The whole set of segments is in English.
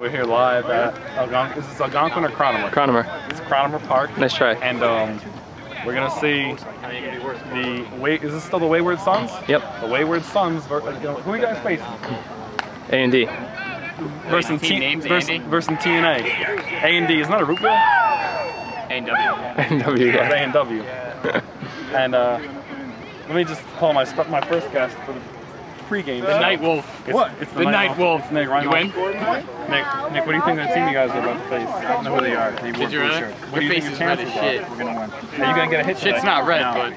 We're here live at is this Algonquin or Cronomer? Cronomer. It's Cronomer Park. Nice try. And we're gonna see is this still the Wayward Sons? Yep. The Wayward Sons. Who are you guys facing? A&D. Versus TNA. A&D. Isn't that a root beer? A&W. A&W, yeah. A&W. And let me just call my first guest for the pregame. The Night Wolf. It's the Night Wolf. Nick, right? You win? Nick, what do you think of the team you guys are about to face? I don't know who they are. They Did you really? What do you think your chances are? We're gonna win. Are you gonna get a hit today? Shit's not red, but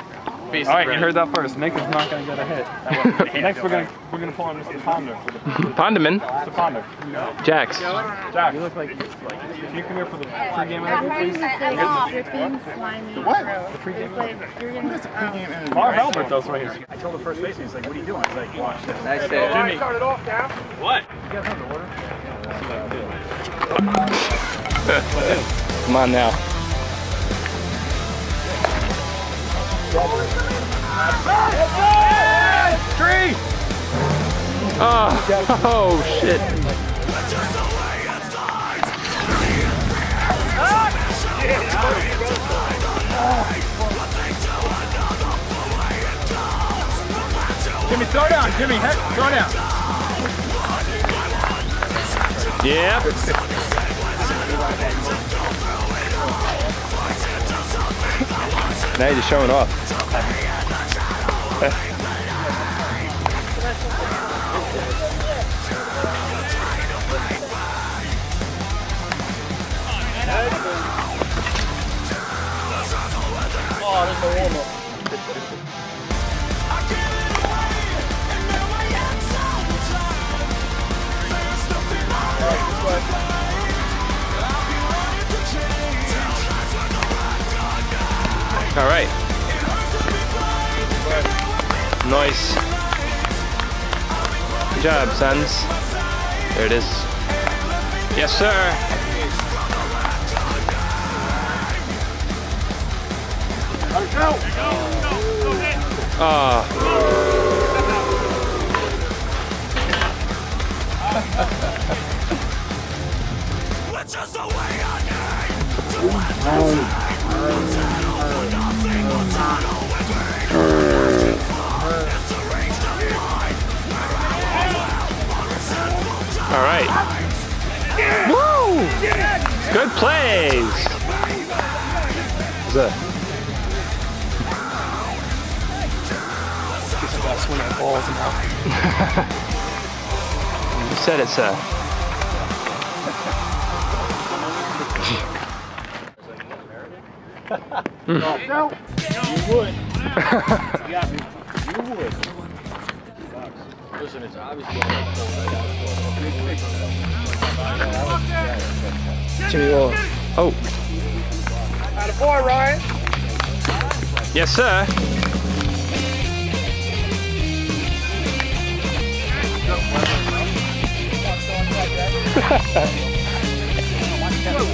face is all right, red. you heard that first. Nick is not gonna get a hit. Next, we're gonna pull on Mr. Ponder for the Ponderman. Mr. Ponder. Jax. Jack, you look like can you come here for the pregame interview, please? Dripping, slimy. What? The pregame interview. Marv Albert does right here. I told the first baseman, he's like, what are you doing? I was like, watch this. Nice hit. Jimmy. Start it off now. What? You guys have the order? Come on now. Tree! Oh shit. Jimmy, throw down. Jimmy, heck, throw down. Yep. Now you're just showing off. Oh, there's no warm-up. All right. Nice. Good job, sons. There it is. Yes, sir. All right. Woo! Good plays. What's that? Swinging balls and out. You said it, sir. No. You would. You would. Listen, it's obviously Jimmy Wall. Oh. Atta boy, Ryan. Yes, sir.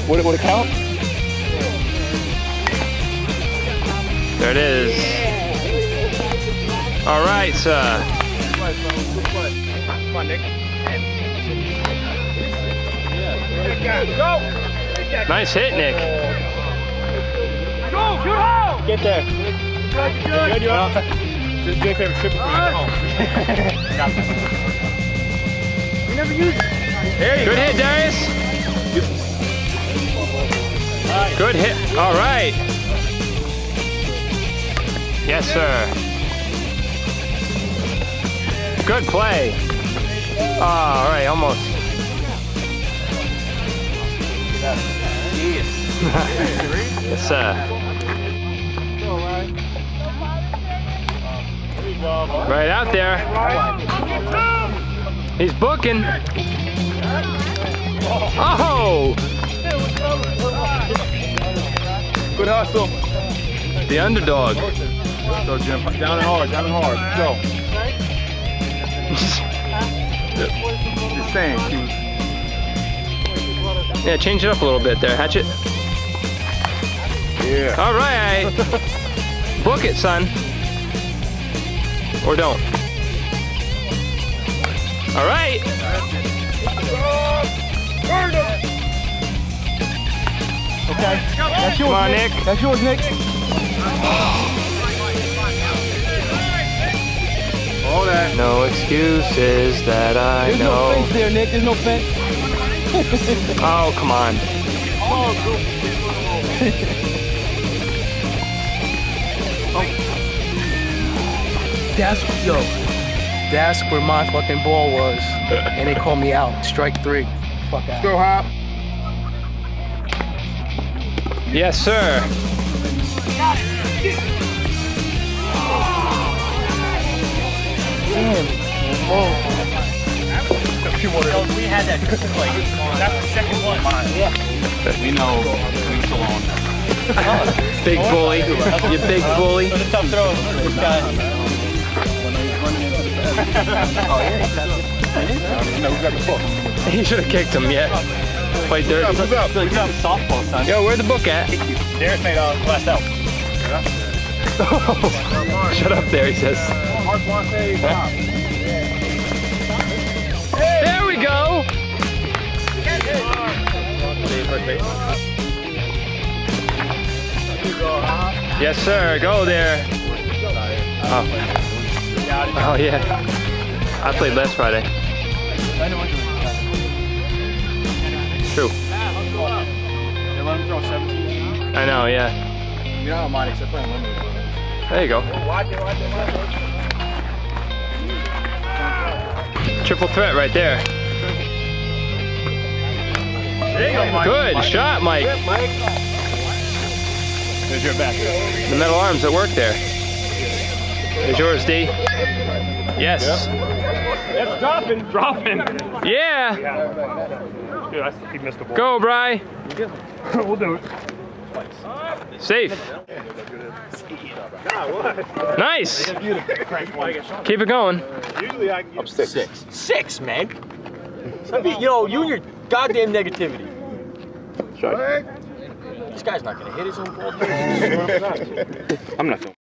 Would it count? There it is. All right, sir. Come on, Nick. Go! Nice hit, Nick. Go! Shoot home! Get there. Good, you're up. Just do a favor, trip it home. We never use it. There you Good hit, Darius. Good hit. All right. Yes, sir. Good play. Oh, all right, almost. Yes, sir. Right out there. He's booking. Oh! Good hustle. The underdog. Go, Jim. Down and hard. Go. Just saying. Yeah, change it up a little bit there, Hatchet. Yeah. All right. Book it, son. Or don't. All right. Okay. That's yours, Come on, Nick. That's yours, Nick. Hold that. No excuses that I There's no know. fence there, Nick. There's no fence. Oh, come on. That's where my fucking ball was, and they called me out. Strike 3. Fuck out. Go hop. Yes, sir. We had that like that's the second one. Yeah. We know he's alone. Big bully. You big bully. It was a tough throw for this guy. He should have kicked him, yeah. Play dirty. What's up? He's on softball, son. Yo, where'd the book at? Darius made last out. Shut up there, he says. There we go. Yes, sir. Go there. Oh, oh yeah. I played last Friday. True. They let him throw 17. I know, yeah. You don't mind except playing limited. There you go. Triple threat right there. There you go, Mike. Good shot, Mike. There's your back. The metal arms that work there. There's yours, D. Yes. It's dropping. Dropping. Yeah. Dude, he missed the ball. Go, Bri. We'll do it. Safe. Nice. Keep it going. I'm 6. 6, man. You know, you and your goddamn negativity. This guy's not gonna hit his own ball. I'm not filming.